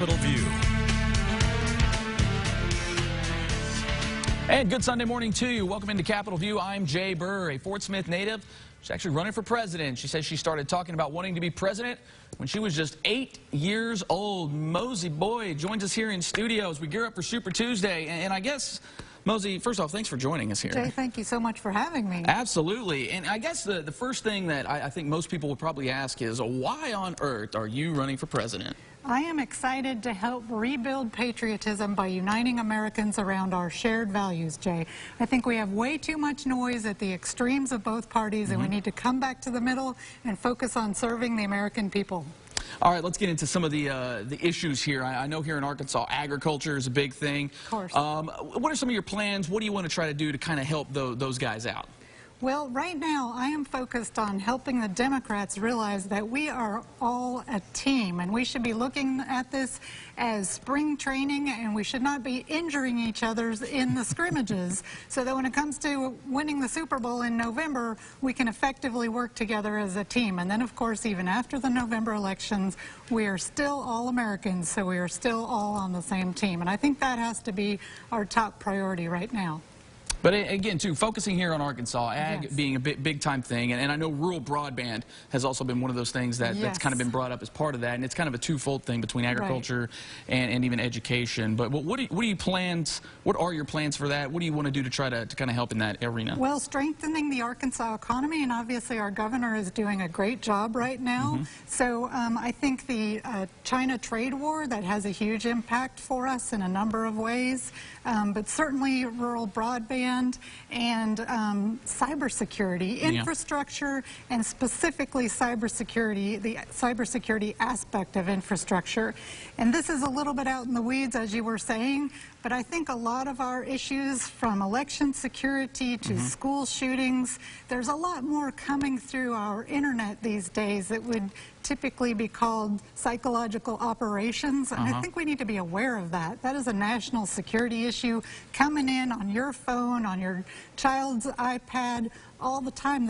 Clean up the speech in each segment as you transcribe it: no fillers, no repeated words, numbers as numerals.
Capitol View. And good Sunday morning to you. Welcome into Capitol View. I'm Jay Bir, a Fort Smith native. She's actually running for president. She says she started talking about wanting to be president when she was just 8 years old. Mosie Boyd joins us here in studio as we gear up for Super Tuesday. And I guess, Mosie, first off, thanks for joining us here. Jay, thank you so much for having me. Absolutely. And I guess the first thing that I think most people would probably ask is, why on earth are you running for president? I am excited to help rebuild patriotism by uniting Americans around our shared values, Jay. I think we have way too much noise at the extremes of both parties, and we need to come back to the middle and focus on serving the American people. All right, let's get into some of the issues here. I know here in Arkansas, agriculture is a big thing. Of course. What are some of your plans? What do you want to try to do to kind of help those guys out? Well, right now, I am focused on helping the Democrats realize that we are all a team, and we should be looking at this as spring training, and we should not be injuring each other in the scrimmages, so that when it comes to winning the Super Bowl in November, we can effectively work together as a team. And then, of course, even after the November elections, we are still all Americans, so we are still all on the same team. And I think that has to be our top priority right now. But again, too, focusing here on Arkansas, ag Yes. being a big-time thing, and I know rural broadband has also been one of those things that's kind of been brought up as part of that, and it's kind of a twofold thing between agriculture and even education. But what are your plans for that? What do you want to do to try to kind of help in that arena? Well, strengthening the Arkansas economy, and obviously our governor is doing a great job right now. So I think the China trade war, that has a huge impact for us in a number of ways, but certainly rural broadband and cybersecurity, infrastructure, and specifically cybersecurity, the cybersecurity aspect of infrastructure. And this is a little bit out in the weeds, as you were saying, but I think a lot of our issues, from election security to school shootings, there's a lot more coming through our internet these days that would typically be called psychological operations, and I think we need to be aware of that. That is a national security issue coming in on your phone, on your child's iPad, all the time.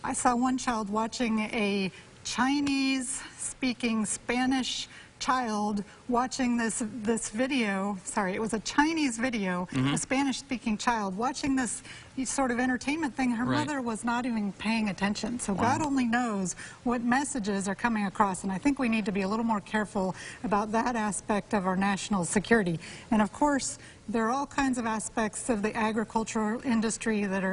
I saw one child watching a Chinese-speaking Spanish child watching this video. Sorry, it was a Chinese video, a Spanish-speaking child watching this sort of entertainment thing. Her mother was not even paying attention. So God only knows what messages are coming across, and I think we need to be a little more careful about that aspect of our national security. And of course, there are all kinds of aspects of the agricultural industry that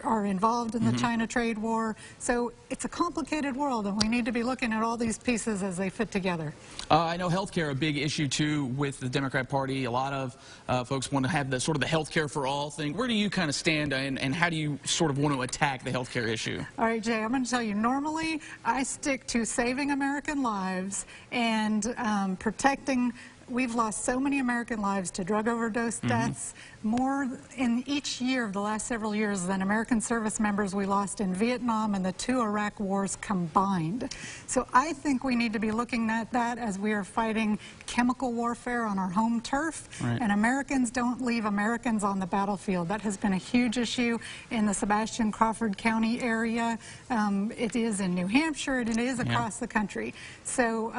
are involved in the China trade war. So it's a complicated world, and we need to be looking at all these pieces as they fit together. I know healthcare, a big issue too with the Democrat Party. A lot of folks want to have the sort of the healthcare for all thing. Where do you kind of stand, and how do you sort of want to attack the healthcare issue? All right, Jay, I'm going to tell you, normally I stick to saving American lives and protecting. We've lost so many American lives to drug overdose deaths, more in each year of the last several years than American service members we lost in Vietnam and the 2 Iraq wars combined. So I think we need to be looking at that as we are fighting chemical warfare on our home turf, and Americans don't leave Americans on the battlefield. That has been a huge issue in the Sebastian Crawford County area. It is in New Hampshire, and it is across the country. So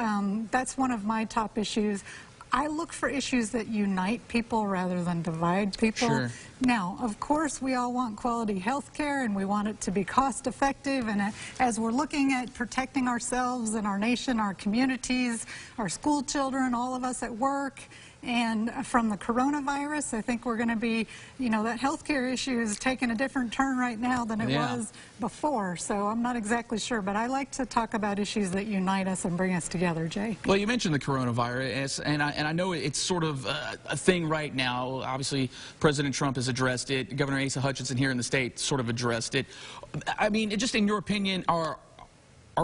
that's one of my top issues. I look for issues that unite people rather than divide people. Now, of course, we all want quality health care, and we want it to be cost effective. And as we're looking at protecting ourselves and our nation, our communities, our school children, all of us at work, and from the coronavirus, I think we're going to be, that healthcare issue is taking a different turn right now than it was before. So I'm not exactly sure, but I like to talk about issues that unite us and bring us together, Jay. Well, you mentioned the coronavirus, and I know it's sort of a thing right now. Obviously, President Trump has addressed it. Governor Asa Hutchinson here in the state sort of addressed it. I mean, just in your opinion, are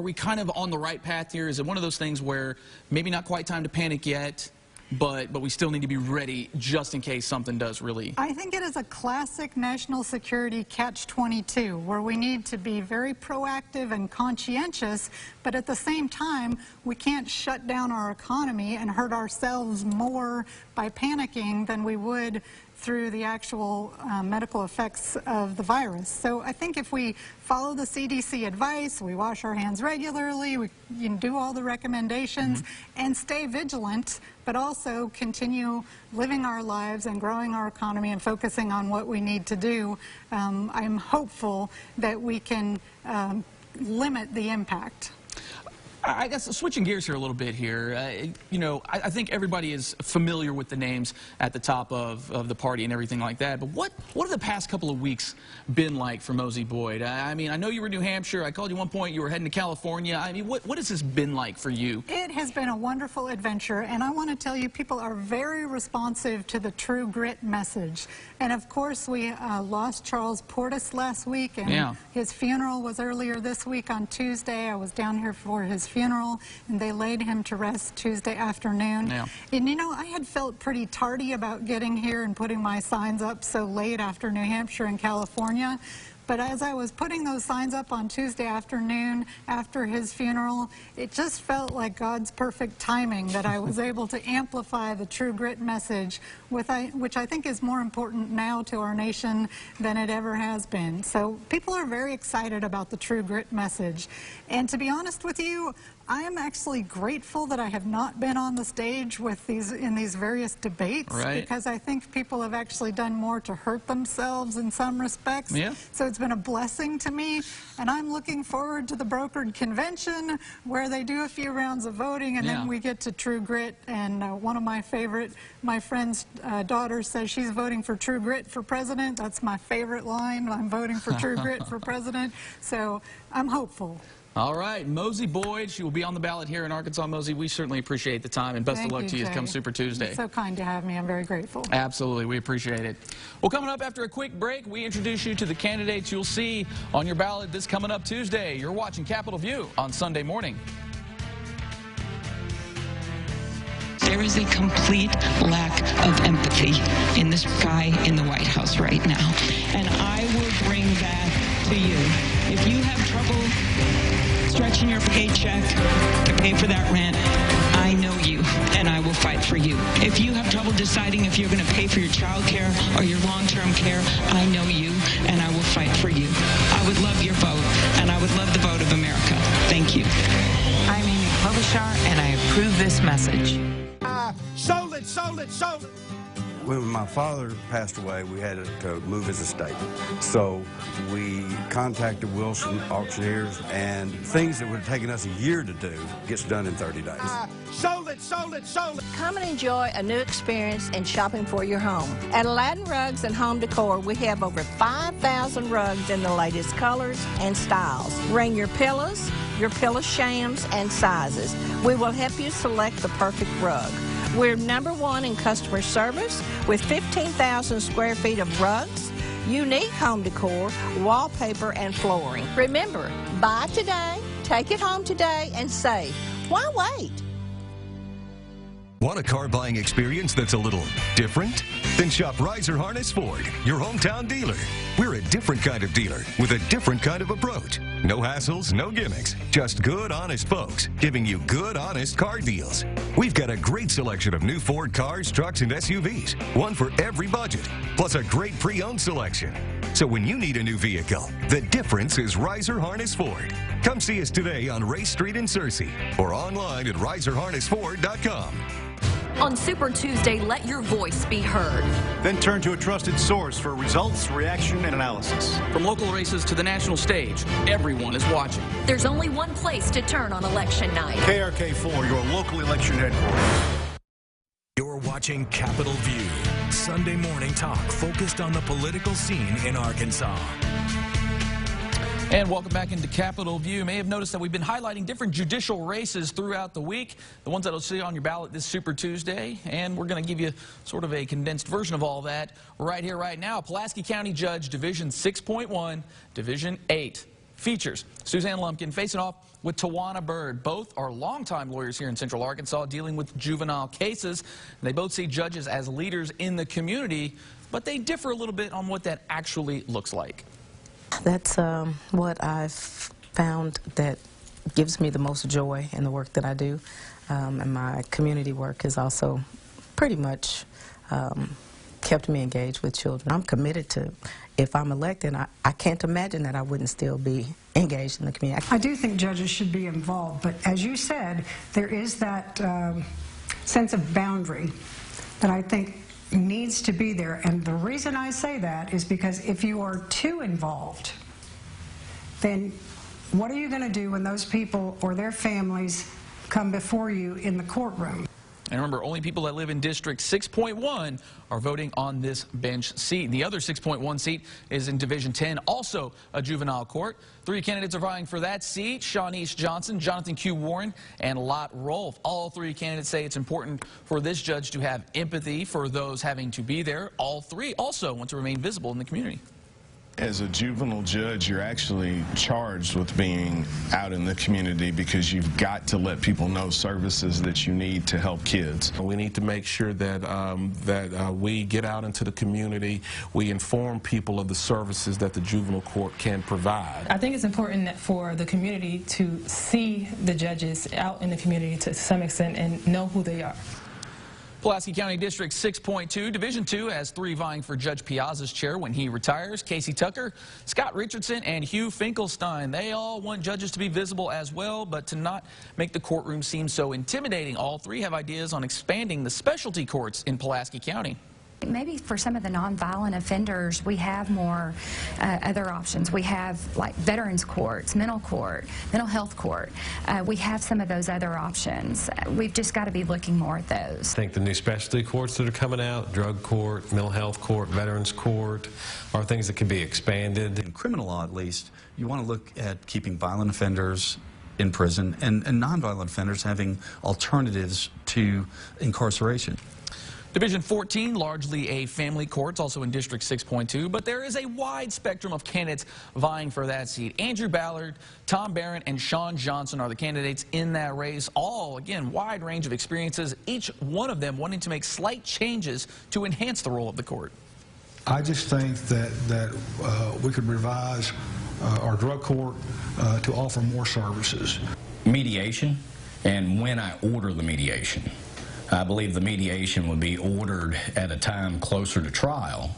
we kind of on the right path here? Is it one of those things where maybe not quite time to panic yet, but we still need to be ready just in case something does really? I think it is a classic national security catch-22, where we need to be very proactive and conscientious, but at the same time, we can't shut down our economy and hurt ourselves more by panicking than we would through the actual medical effects of the virus. So I think if we follow the CDC advice, we wash our hands regularly, we do all the recommendations, and stay vigilant, but also continue living our lives and growing our economy and focusing on what we need to do, I'm hopeful that we can limit the impact. I guess switching gears here a little bit here, you know, I think everybody is familiar with the names at the top of the party and everything like that, but what have the past couple of weeks been like for Mosie Boyd? I mean, I know you were in New Hampshire. I called you one point. You were heading to California. I mean, what has this been like for you? It has been a wonderful adventure, and I want to tell you, people are very responsive to the True Grit message. And of course, we lost Charles Portis last week, and his funeral was earlier this week on Tuesday. I was down here for his funeral, and they laid him to rest Tuesday afternoon. And you know, I had felt pretty tardy about getting here and putting my signs up so late after New Hampshire and California. But as I was putting those signs up on Tuesday afternoon after his funeral, it just felt like God's perfect timing that I was able to amplify the True Grit message, which I think is more important now to our nation than it ever has been. So people are very excited about the True Grit message. And to be honest with you, I am actually grateful that I have not been on the stage with in these various debates, because I think people have actually done more to hurt themselves in some respects. So it's been a blessing to me, and I'm looking forward to the brokered convention where they do a few rounds of voting, and then we get to True Grit. And one of my friend's daughter says she's voting for True Grit for president. That's my favorite line. I'm voting for True Grit for president. So I'm hopeful. All right, Mosie Boyd, she will be on the ballot here in Arkansas. Mosie, we certainly appreciate the time, and best of luck to you come Super Tuesday. You're so kind to have me. I'm very grateful. Absolutely, we appreciate it. Well, coming up after a quick break, we introduce you to the candidates you'll see on your ballot this coming up Tuesday. You're watching Capitol View on Sunday morning. There is a complete lack of empathy in this guy in the White House right now, and I will bring that to you. If you have trouble stretching your paycheck to pay for that rent, I know you, and I will fight for you. If you have trouble deciding if you're going to pay for your child care or your long-term care, I know you, and I will fight for you. I would love your vote, and I would love the vote of America. Thank you. I'm Amy Klobuchar, and I approve this message. Sold it, sold it, sold it. When my father passed away, we had to move his estate. So we contacted Wilson Auctioneers, and things that would have taken us a year to do gets done in 30 days. Sold it, sold it, sold it. Come and enjoy a new experience in shopping for your home. At Aladdin Rugs and Home Decor, we have over 5,000 rugs in the latest colors and styles. Bring your pillows, your pillow shams, and sizes. We will help you select the perfect rug. We're #1 in customer service with 15,000 square feet of rugs, unique home decor, wallpaper, and flooring. Remember, buy today, take it home today, and save. Why wait? Want a car buying experience that's a little different? Then shop Riser Harness Ford, your hometown dealer. We're a different kind of dealer with a different kind of approach. No hassles, no gimmicks, just good, honest folks giving you good, honest car deals. We've got a great selection of new Ford cars, trucks, and SUVs, one for every budget, plus a great pre-owned selection. So when you need a new vehicle, the difference is Riser Harness Ford. Come see us today on Race Street in Searcy or online at riserharnessford.com. On Super Tuesday, let your voice be heard. Then turn to a trusted source for results, reaction, and analysis. From local races to the national stage, everyone is watching. There's only one place to turn on election night. KRK4, your local election headquarters. You're watching Capitol View, Sunday morning talk focused on the political scene in Arkansas. And welcome back into Capitol View. You may have noticed that we've been highlighting different judicial races throughout the week, the ones that will see on your ballot this Super Tuesday, and we're going to give you sort of a condensed version of all that right here, right now. Pulaski County Judge, Division 6.1, Division 8 features Suzanne Lumpkin facing off with Tawana Bird. Both are longtime lawyers here in Central Arkansas dealing with juvenile cases. They both see judges as leaders in the community, but they differ a little bit on what that actually looks like. That's what I've found that gives me the most joy in the work that I do. And my community work is also pretty much kept me engaged with children. I'm committed to, if I'm elected, I can't imagine that I wouldn't still be engaged in the community. I do think judges should be involved, but as you said, there is that sense of boundary that I think needs to be there. And the reason I say that is because if you are too involved, then what are you going to do when those people or their families come before you in the courtroom? And remember, only people that live in District 6.1 are voting on this bench seat. The other 6.1 seat is in Division 10, also a juvenile court. 3 candidates are vying for that seat: Shawnice Johnson, Jonathan Q. Warren, and Lot Rolfe. All 3 candidates say it's important for this judge to have empathy for those having to be there. All 3 also want to remain visible in the community. As a juvenile judge, you're actually charged with being out in the community because you've got to let people know services that you need to help kids. We need to make sure that we get out into the community, we inform people of the services that the juvenile court can provide. I think it's important for the community to see the judges out in the community to some extent and know who they are. Pulaski County District 6.2, Division 2 has 3 vying for Judge Piazza's chair when he retires: Casey Tucker, Scott Richardson, and Hugh Finkelstein. They all want judges to be visible as well, but to not make the courtroom seem so intimidating. All 3 have ideas on expanding the specialty courts in Pulaski County. Maybe for some of the nonviolent offenders, we have more other options. We have like veterans courts, mental health court. We have some of those other options. We've just got to be looking more at those. I think the new specialty courts that are coming out, drug court, mental health court, veterans court, are things that can be expanded. In criminal law, at least, you want to look at keeping violent offenders in prison and nonviolent offenders having alternatives to incarceration. Division 14, largely a family court, also in District 6.2, but there is a wide spectrum of candidates vying for that seat. Andrew Ballard, Tom Barron, and Sean Johnson are the candidates in that race. All, again, wide range of experiences, each one of them wanting to make slight changes to enhance the role of the court. I just think that we could revise our drug court to offer more services. Mediation, and when I order the mediation. I believe the mediation would be ordered at a time closer to trial,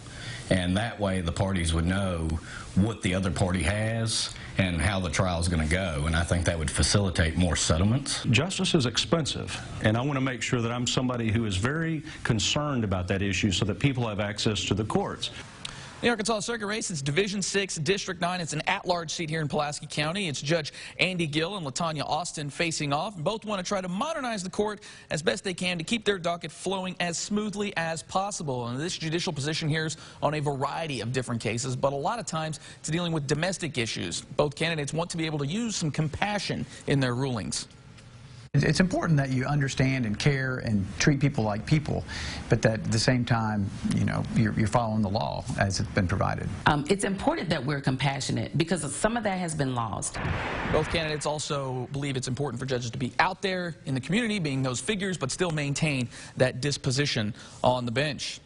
and that way the parties would know what the other party has and how the trial is going to go, and I think that would facilitate more settlements. Justice is expensive, and I want to make sure that I'm somebody who is very concerned about that issue so that people have access to the courts. The Arkansas Circuit race, it's Division 6, District 9. It's an at-large seat here in Pulaski County. It's Judge Andy Gill and LaTanya Austin facing off. Both want to try to modernize the court as best they can to keep their docket flowing as smoothly as possible. And this judicial position here is on a variety of different cases, but a lot of times it's dealing with domestic issues. Both candidates want to be able to use some compassion in their rulings. It's important that you understand and care and treat people like people, but that at the same time, you know, you're following the law as it's been provided. It's important that we're compassionate because some of that has been lost. Both candidates also believe it's important for judges to be out there in the community, being those figures, but still maintain that disposition on the bench.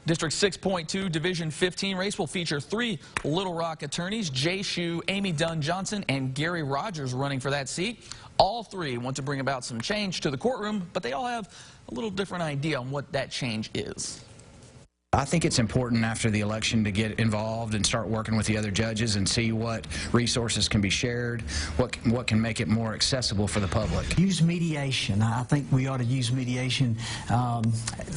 District 6.2, Division 15 race will feature 3 Little Rock attorneys: Jay Shue, Amy Dunn Johnson, and Gary Rogers running for that seat. All 3 want to bring about some change to the courtroom, but they all have a little different idea on what that change is. I think it's important after the election to get involved and start working with the other judges and see what resources can be shared, what can make it more accessible for the public. Use mediation. I think we ought to use mediation,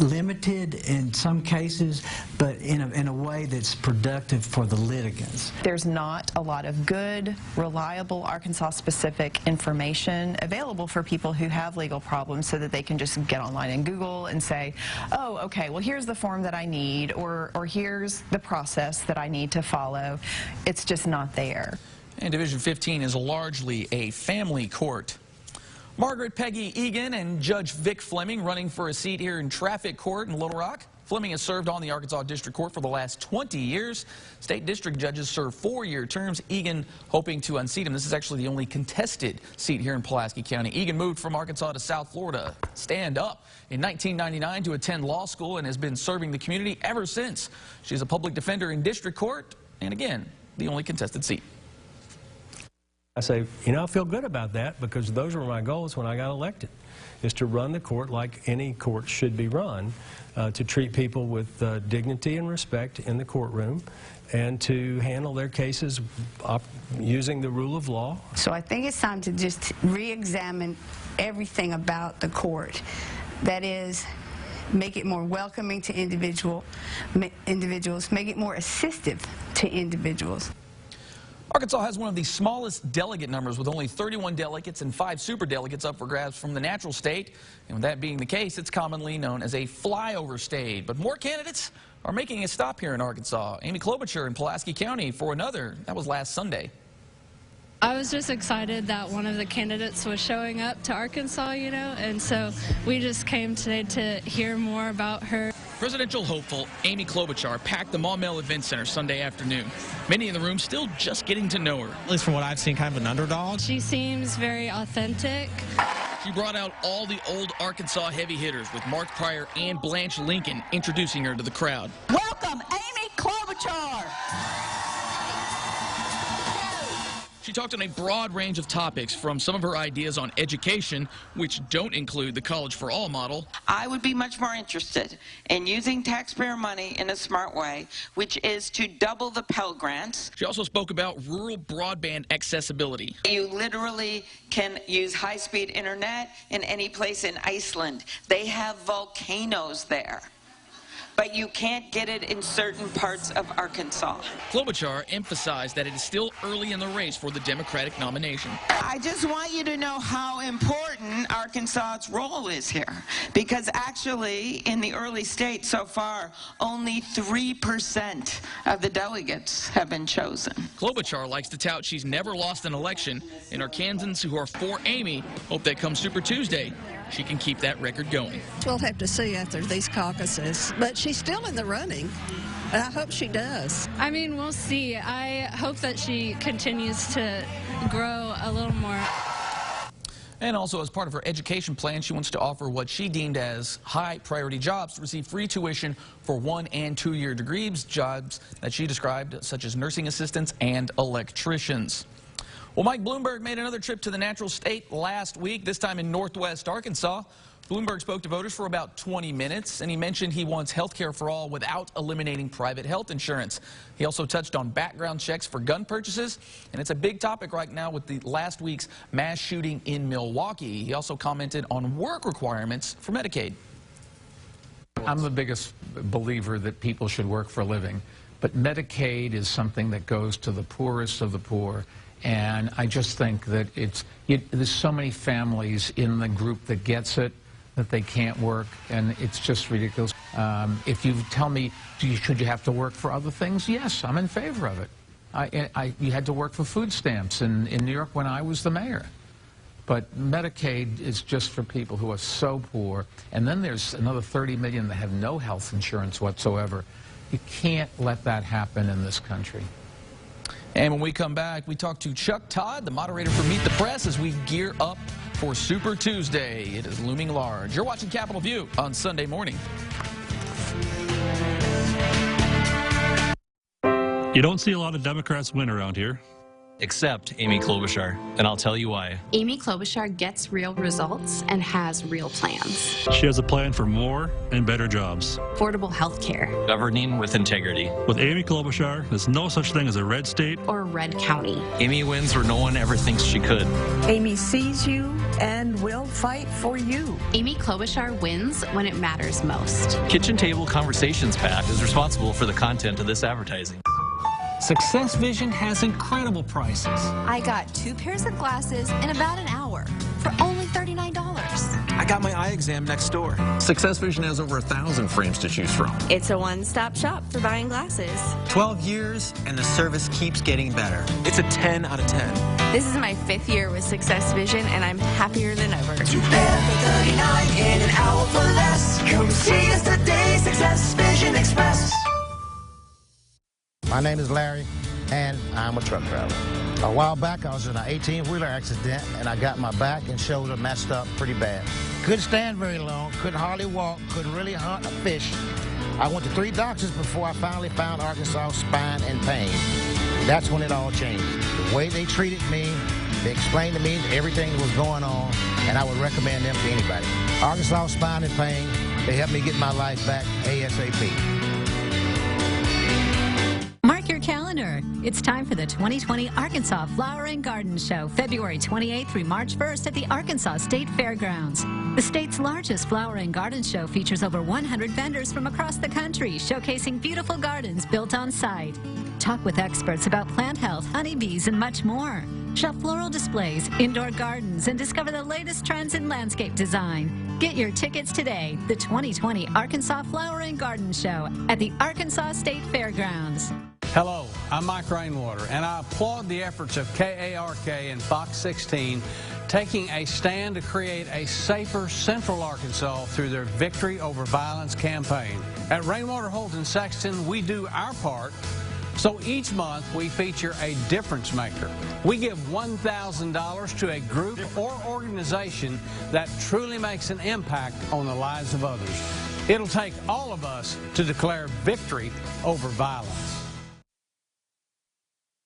limited in some cases, but in a way that's productive for the litigants. There's not a lot of good, reliable Arkansas-specific information available for people who have legal problems so that they can just get online and Google and say, oh, okay, well, here's the form that I need, or here's the process that I need to follow. It's just not there. And Division 15 is largely a family court. Margaret Peggy Egan and Judge Vic Fleming running for a seat here in Traffic Court in Little Rock. Fleming has served on the Arkansas District Court for the last 20 years. State district judges serve 4-year terms. Egan hoping to unseat him. This is actually the only contested seat here in Pulaski County. Egan moved from Arkansas to South Florida, stand up, in 1999 to attend law school and has been serving the community ever since. She's a public defender in district court and, again, the only contested seat. I say, you know, I feel good about that because those were my goals when I got elected, is to run the court like any court should be run, to treat people with dignity and respect in the courtroom, and to handle their cases using the rule of law. So I think it's time to just re-examine everything about the court. That is, make it more welcoming to individuals, make it more assistive to individuals. Arkansas has one of the smallest delegate numbers, with only 31 delegates and 5 superdelegates up for grabs from the natural state. And with that being the case, it's commonly known as a flyover state. But more candidates are making a stop here in Arkansas. Amy Klobuchar in Pulaski County for another. That was last Sunday. I was just excited that one of the candidates was showing up to Arkansas, you know, and so we just came today to hear more about her. Presidential hopeful Amy Klobuchar packed the Maumelle Event Center Sunday afternoon. Many in the room still just getting to know her. At least from what I've seen, kind of an underdog. She seems very authentic. She brought out all the old Arkansas heavy hitters, with Mark Pryor and Blanche Lincoln introducing her to the crowd. Welcome, Amy Klobuchar. She talked on a broad range of topics, from some of her ideas on education, which don't include the College for All model. I would be much more interested in using taxpayer money in a smart way, which is to double the Pell Grants. She also spoke about rural broadband accessibility. You literally can use high-speed internet in any place in Iceland. They have volcanoes there, but you can't get it in certain parts of Arkansas. Klobuchar emphasized that it is still early in the race for the Democratic nomination. I just want you to know how important Arkansas's role is here, because actually in the early states so far, only 3% of the delegates have been chosen. Klobuchar likes to tout she's never lost an election, and Arkansans who are for Amy hope that come Super Tuesday, she can keep that record going. We'll have to see after these caucuses, but she's still in the running, and I hope she does. I mean, we'll see. I hope that she continues to grow a little more. And also, as part of her education plan, she wants to offer what she deemed as high-priority jobs to receive free tuition for 1- and 2-year degrees, jobs that she described such as nursing assistants and electricians. Well, Mike Bloomberg made another trip to the natural state last week, this time in northwest Arkansas. Bloomberg spoke to voters for about 20 minutes, and he mentioned he wants health care for all without eliminating private health insurance. He also touched on background checks for gun purchases, and it's a big topic right now with the last week's mass shooting in Milwaukee. He also commented on work requirements for Medicaid. I'm the biggest believer that people should work for a living, but Medicaid is something that goes to the poorest of the poor. And I just think that there's so many families in the group that gets it, that they can't work, and it's just ridiculous. If you tell me, should you have to work for other things? Yes, I'm in favor of it. You had to work for food stamps in New York when I was the mayor. But Medicaid is just for people who are so poor. And then there's another 30 million that have no health insurance whatsoever. You can't let that happen in this country. And when we come back, we talk to Chuck Todd, the moderator for Meet the Press, as we gear up for Super Tuesday. It is looming large. You're watching Capitol View on Sunday morning. You don't see a lot of Democrats win around here. Except Amy Klobuchar, and I'll tell you why. Amy Klobuchar gets real results and has real plans. She has a plan for more and better jobs. Affordable health care. Governing with integrity. With Amy Klobuchar, there's no such thing as a red state or red county. Amy wins where no one ever thinks she could. Amy sees you and will fight for you. Amy Klobuchar wins when it matters most. Kitchen Table Conversations PAC is responsible for the content of this advertising. Success Vision has incredible prices. I got 2 pairs of glasses in about an hour for only $39. I got my eye exam next door. Success Vision has over 1,000 frames to choose from. It's a one-stop shop for buying glasses. 12 years and the service keeps getting better. It's a 10 out of 10. This is my 5th year with Success Vision and I'm happier than ever. 2 pair for $39 in an hour for less. Come see us today, Success Vision Express. My name is Larry, and I'm a truck driver. A while back, I was in an 18-wheeler accident, and I got my back and shoulder messed up pretty bad. Couldn't stand very long, couldn't hardly walk, couldn't really hunt or fish. I went to 3 doctors before I finally found Arkansas Spine and Pain. That's when it all changed. The way they treated me, They explained to me everything that was going on, and I would recommend them to anybody. Arkansas Spine and Pain, they helped me get my life back ASAP. Mark your calendar. It's time for the 2020 Arkansas Flower and Garden Show, February 28th through March 1st at the Arkansas State Fairgrounds. The state's largest flower and garden show features over 100 vendors from across the country, showcasing beautiful gardens built on site. Talk with experts about plant health, honeybees, and much more. Shop floral displays, indoor gardens, and discover the latest trends in landscape design. Get your tickets today. The 2020 Arkansas Flower and Garden Show at the Arkansas State Fairgrounds. Hello, I'm Mike Rainwater, and I applaud the efforts of KARK and Fox 16 taking a stand to create a safer Central Arkansas through their Victory Over Violence campaign. At Rainwater, Holt, and Sexton, we do our part. So each month, we feature a difference maker. We give $1,000 to a group or organization that truly makes an impact on the lives of others. It'll take all of us to declare victory over violence.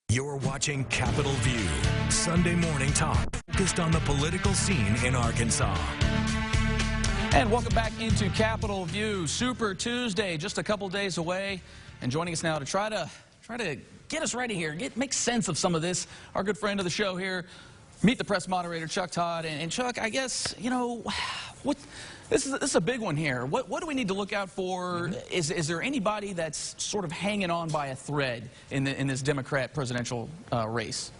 You're watching Capitol View, Sunday morning talk focused on the political scene in Arkansas. And welcome back into Capitol View. Super Tuesday, just a couple days away. And joining us now to try to get us ready here, make sense of some of this, our good friend of the show here, meet the press moderator, Chuck Todd. And Chuck, I guess, you know, this is a big one here. What do we need to look out for? Is there anybody that's sort of hanging on by a thread in this Democrat presidential race?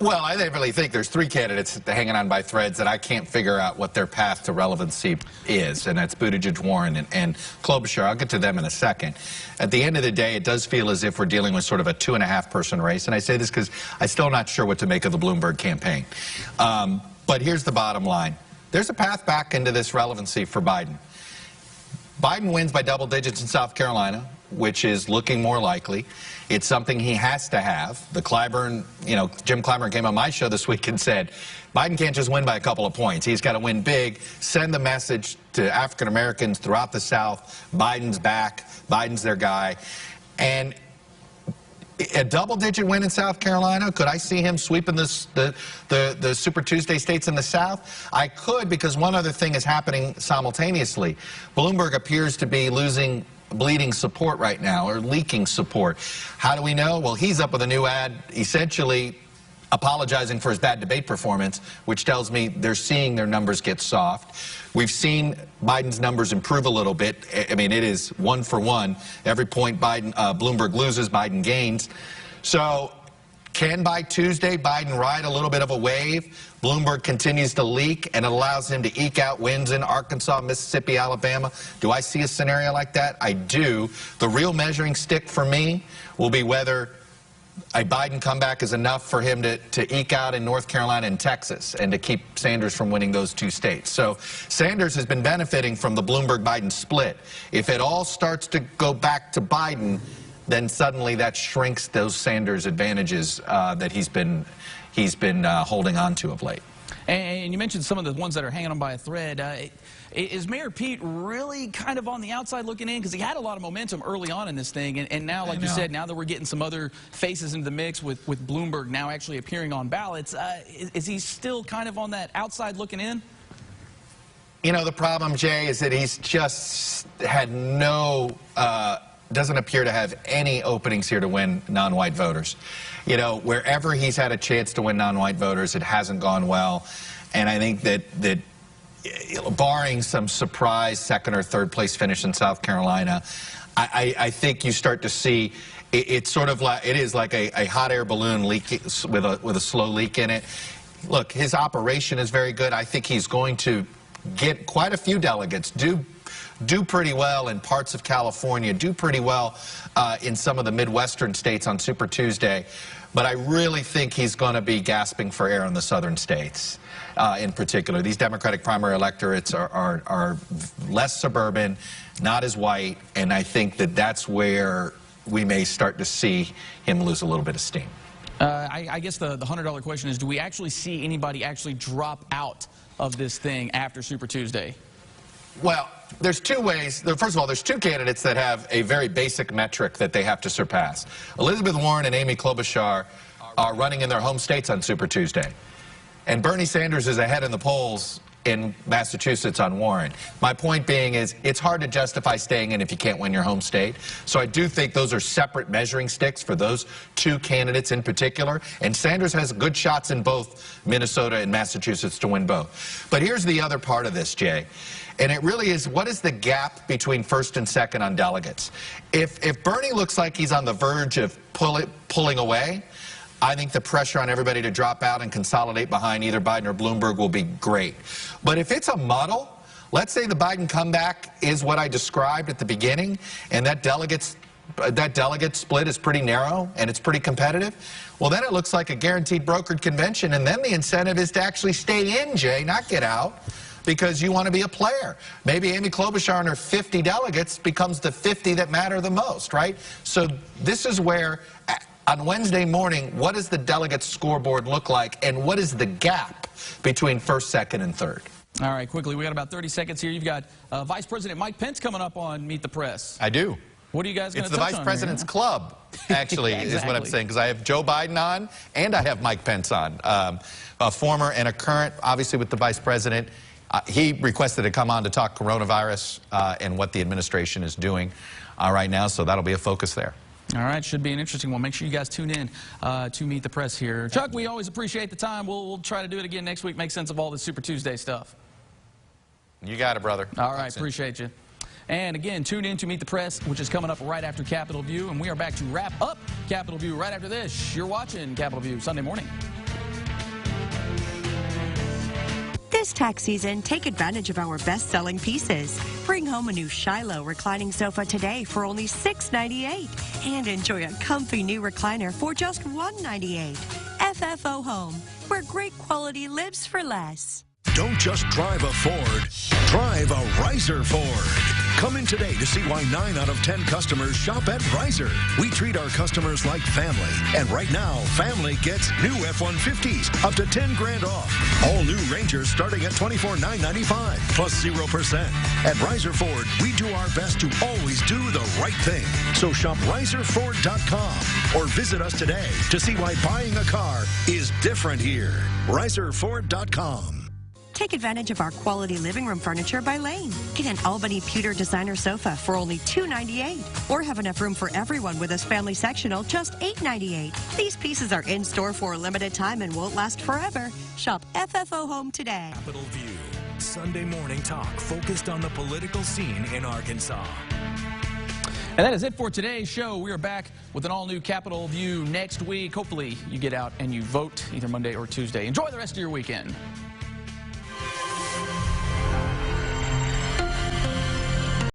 Well, I really think there's three candidates hanging on by threads that I can't figure out what their path to relevancy is, and that's Buttigieg, Warren, and Klobuchar. I'll get to them in a second. At the end of the day, it does feel as if we're dealing with sort of a 2.5-person race, and I say this because I'm still not sure what to make of the Bloomberg campaign. But here's the bottom line. There's a path back into this relevancy for Biden. Biden wins by double digits in South Carolina, which is looking more likely. It's something he has to have. The Clyburn, Jim Clyburn came on my show this week and said, Biden can't just win by a couple of points. He's got to win big, send the message to African Americans throughout the South. Biden's back. Biden's their guy. And a double-digit win in South Carolina, could I see him sweeping the Super Tuesday states in the South? I could, because one other thing is happening simultaneously. Bloomberg appears to be bleeding support right now, or leaking support. How do we know? Well, he's up with a new ad, essentially apologizing for his bad debate performance, which tells me they're seeing their numbers get soft. We've seen Biden's numbers improve a little bit. I mean, it is 1 for 1. Every point Bloomberg loses, Biden gains. So can by Tuesday Biden ride a little bit of a wave? Bloomberg continues to leak, and it allows him to eke out wins in Arkansas, Mississippi, Alabama. Do I see a scenario like that? I do. The real measuring stick for me will be whether a Biden comeback is enough for him to eke out in North Carolina and Texas and to keep Sanders from winning those two states. So Sanders has been benefiting from the Bloomberg-Biden split. If it all starts to go back to Biden, then suddenly that shrinks those Sanders advantages that he's been holding on to of late. And you mentioned some of the ones that are hanging on by a thread. Is Mayor Pete really kind of on the outside looking in? Because he had a lot of momentum early on in this thing, and now, like you said, now that we're getting some other faces into the mix with Bloomberg now actually appearing on ballots, is he still kind of on that outside looking in? You know, the problem, Jay, is that he's just had doesn't appear to have any openings here to win non-white voters. You know, wherever he's had a chance to win non-white voters, it hasn't gone well. And I think that barring some surprise second or third place finish in South Carolina, I think you start to see it's sort of like it is like a hot air balloon leak with a slow leak in it. Look, his operation is very good. I think he's going to get quite a few delegates, do pretty well in parts of California, do pretty well in some of the Midwestern states on Super Tuesday. But I really think he's going to be gasping for air in the southern states in particular. These Democratic primary electorates are less suburban, not as white, and I think that that's where we may start to see him lose a little bit of steam. I guess the $100 question is, do we actually see anybody actually drop out of this thing after Super Tuesday? Well, there's two ways. First of all, there's two candidates that have a very basic metric that they have to surpass. Elizabeth Warren and Amy Klobuchar are running in their home states on Super Tuesday. And Bernie Sanders is ahead in the polls in Massachusetts on Warren. My point being is it's hard to justify staying in if you can't win your home state. So I do think those are separate measuring sticks for those two candidates in particular. And Sanders has good shots in both Minnesota and Massachusetts to win both. But here's the other part of this, Jay. And it really is, what is the gap between first and second on delegates? If Bernie looks like he's on the verge of pulling away, I think the pressure on everybody to drop out and consolidate behind either Biden or Bloomberg will be great. But if it's a muddle, let's say the Biden comeback is what I described at the beginning, and that delegate split is pretty narrow and it's pretty competitive, well, then it looks like a guaranteed brokered convention, and then the incentive is to actually stay in, Jay, not get out, because you want to be a player. Maybe Amy Klobuchar and her 50 delegates becomes the 50 that matter the most, right? So this is where, on Wednesday morning, what does the delegate scoreboard look like, and what is the gap between first, second, and third? All right, quickly, we got about 30 seconds here. You've got Vice President Mike Pence coming up on Meet the Press. I do. What are you guys going to touch on? It's the Vice President's Club, actually, exactly. is what I'm saying, because I have Joe Biden on, and I have Mike Pence on. A former and a current, obviously, with the Vice President. He requested to come on to talk coronavirus and what the administration is doing right now, so that'll be a focus there. All right, should be an interesting one. Make sure you guys tune in to Meet the Press here. Chuck, we always appreciate the time. We'll try to do it again next week, make sense of all this Super Tuesday stuff. You got it, brother. All right, appreciate you. And again, tune in to Meet the Press, which is coming up right after Capitol View, and we are back to wrap up Capitol View right after this. You're watching Capitol View Sunday morning. This tax season, take advantage of our best-selling pieces. Bring home a new Shiloh reclining sofa today for only $6.98 and enjoy a comfy new recliner for just $1.98. FFO Home, where great quality lives for less. Don't just drive a Ford, drive a Riser Ford. Come in today to see why 9 out of 10 customers shop at Riser. We treat our customers like family, and right now, family gets new F-150s up to 10 grand off. All new Rangers starting at $24,995 plus 0%. At Riser Ford, we do our best to always do the right thing. So shop RiserFord.com or visit us today to see why buying a car is different here. RiserFord.com. Take advantage of our quality living room furniture by Lane. Get an Albany pewter designer sofa for only $2.98. Or have enough room for everyone with this family sectional, just $8.98. These pieces are in store for a limited time and won't last forever. Shop FFO Home today. Capitol View, Sunday morning talk focused on the political scene in Arkansas. And that is it for today's show. We are back with an all-new Capitol View next week. Hopefully you get out and you vote either Monday or Tuesday. Enjoy the rest of your weekend.